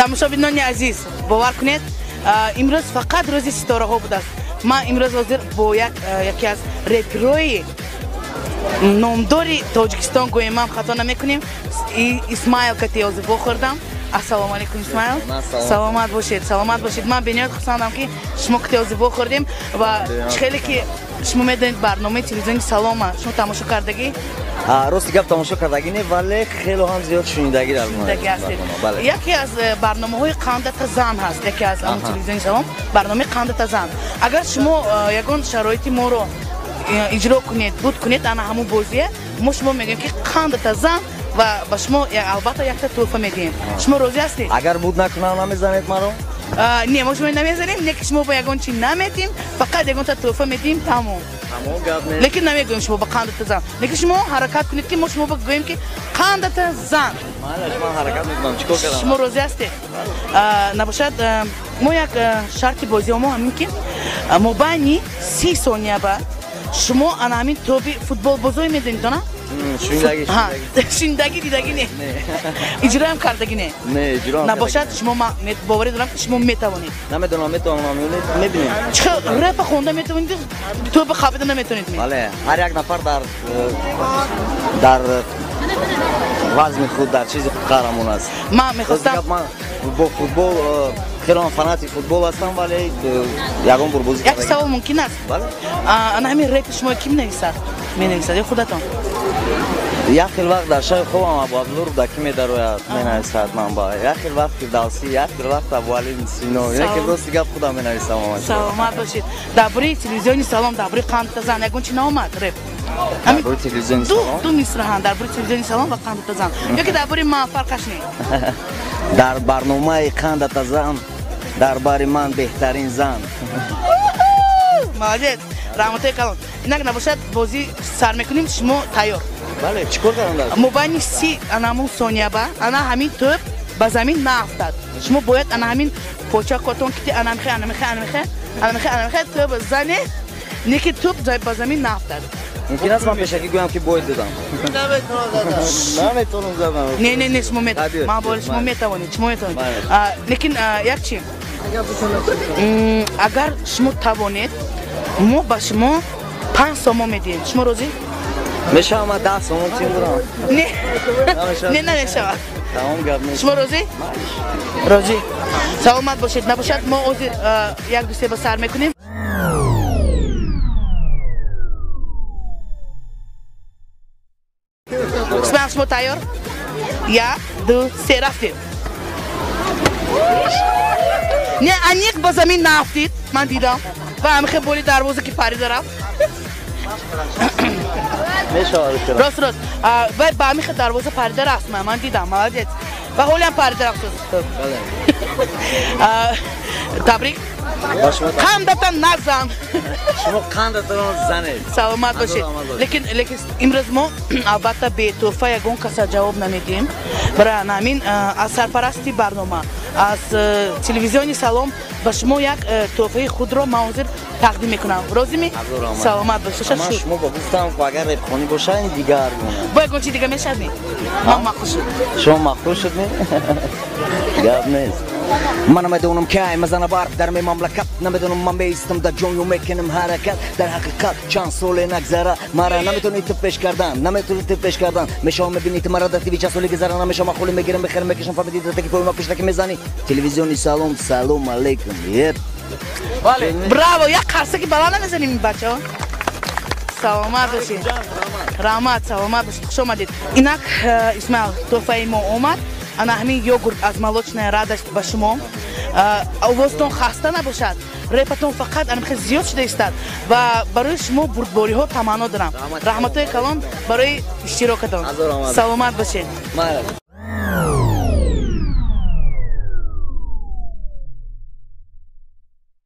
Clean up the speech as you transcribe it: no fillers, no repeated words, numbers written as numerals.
тамошобинони азиз, бовар кунед, имрӯз фақат рӯзи ситораҳо будааст. Ман имрӯз ҳозир бо яке аз рэперои номдори Тоҷикистон гӯем, ман хато намекунем, Исмаил Катиёзов хӯрдам. Ассалому алайкум Исмаил. Саломат бошед, саломат бошед. Ман бениҳоят хурсандам ки шумо Катиёзов хӯрдем ва хеле ки шумо медонед барномаи телевизиони Салома шумо тамошо кардагӣ? Рости гап тамошо кардагӣ не, вале хело ҳам зиёд шунидагӣ дар барномаи. Яке аз барномаҳои Қандата зан ҳаст, яке аз телевизиони Салом, барномаи Қандата зан. Агар шумо ягон шароити моро иҷро кунед, буд кунед, ана ҳамун бозие, мо шумо мегӯем ки Қандата зан ва ба шумо албатта якта тӯҳфа медиҳем. Шумо розӣ ҳастед? Агар буд накунам намезанед маро? Не, мо шумо намезанем, не ки шумо ба ягон чи наметим, фақат ягонта тӯҳфа медиҳем, тамом. Лекин намегӯем шумо ба Қандата зан. Лекин шумо ҳаракат кунед ки мо шумо гӯем ки Қандата зан. Ман ҳаракат мекунам, чӣ кор кардам? Шумо розӣ ҳастед? Набошад мо як шарти бозиҳомо ҳамин ки мобайни 30 сония ба шумо ана ҳамин тоби футболбозое медонед, на? Шунидагӣ дидагӣ не. Иҷроам кардагӣ не. Не, иҷро набошад шумо боварӣ дорам ки шумо метавонед. Намедонам, метавонам, мебинем. Чӣ рэпа хонда метавонед, тоба хабида наметавонед? Бале, ҳар як нафар дар вазни худ, дар чизи худ қаҳрамон аст. Ман мехостам бо футбол хело фанати футбол ҳастам, вале ягон бур бозӣ як савол мумкин аст? Ана ҳамин рэпи шумо ки менависад? Менависад ё худатон? Як хел вақт дар шаҳри хубам Абуабдуллур буда ки медарояд менависад манба. Як хел вақт Фирдавсӣ, як хел вақт Абуалӣ Сино. Як хел рости гап худам менависам. Саломат бошед. Дар бораи телевизиони Салом, дар бораи Қандата зан ягон чи наомад рэп? Дар бораи телевизиони Салом? Ду мисраҳан, дар бораи телевизиони Салом ва Қандата зан. Ёки дар бораи ман фарқаш не? Дар барномаи Қандата зан, дар бари ман беҳтарин зан. Молодец. Раҳматои калон. Инак набошад бозӣ сар мекунем, шумо тайёр? Бале, чӣ кор кардам дар? Мобайни 30 анамун сония ба, ана ҳамин тӯб ба замин нафтад. Шумо бояд ана ҳамин поча котон ки ана мехе тӯб зане, не ки тӯб ба замин нафтад. Мумкин аст ман пешакӣ гӯям ки бояд дадам. Наметавонам задам. Не, шумо метавонед. Ман бояд шумо метавонед, шумо метавонед. Лекин як чи? Агар шумо тавонед, мо ба шумо 5 сомо медиҳем. Шумо розӣ? Мешавам ман 10 сомо чӣ мудорам? Не, намешавад. Тамом гап нест. Шумо розӣ? Розӣ. Саломат бошед. Набошад мо ҳозир як ду се ба сар мекунем. Исмаил, шумо тайёр? Як, ду, се, рафтед. Не, аниқ ба замин нафтид. Ман дидам. ва ҳамихе боли дарвоза ки парида рафт. Рост вай ба ҳамихе дарвоза парида рафт, ман дидам, молодец. ва ҳолиам парида рафт. Табрик. Қандата назан. Шумо қандата занед. Саломат бошед. Лекин имрӯз мо албатта бетӯҳфа ягон каса ҷавоб намедиҳем. Барои ҳамин аз сарпарасти барнома, аз телевизиони Салом ба шумо як тӯҳфаи худро ман ҳозир тақдим мекунам. Розими? Саломат бошед. Ман шумо ба гуфтам ки агар репхонӣ боша ин дигар бо ягон чи дига мешавад? Ман махсус шуд. Шумо махсус шудми? Гап нест. من نمیدونم کی مزن برف در می مملکت نمیدونم من بیستم در جون میکنم حرکت در حقیقت چند سال نگذره مرا نمیتونید تپش کردن نمیتونید تپش کردن میشم میبینید مرا در تیوی چند سال گذره نمیشم مخولی میگیرم بخیر میکشم فهمیدید تا که پایما پیشتکی میزنی تلویزیونی سلام سلام علیکم براو یک قرصه بالا نمیزنیم بچه‌ها سلامت باشید رحمت سلامت باشید خوش آمدید اینک اسماعیل توفای ما اومد ана ҳамин йогурт аз молочная радость ба шумо овозтон хаста набошад репатон фақат анамихе зиёд шуда истад ва барои шумо бурдбориҳо таманно дорам раҳматои калон барои иштирокатон саломат бошед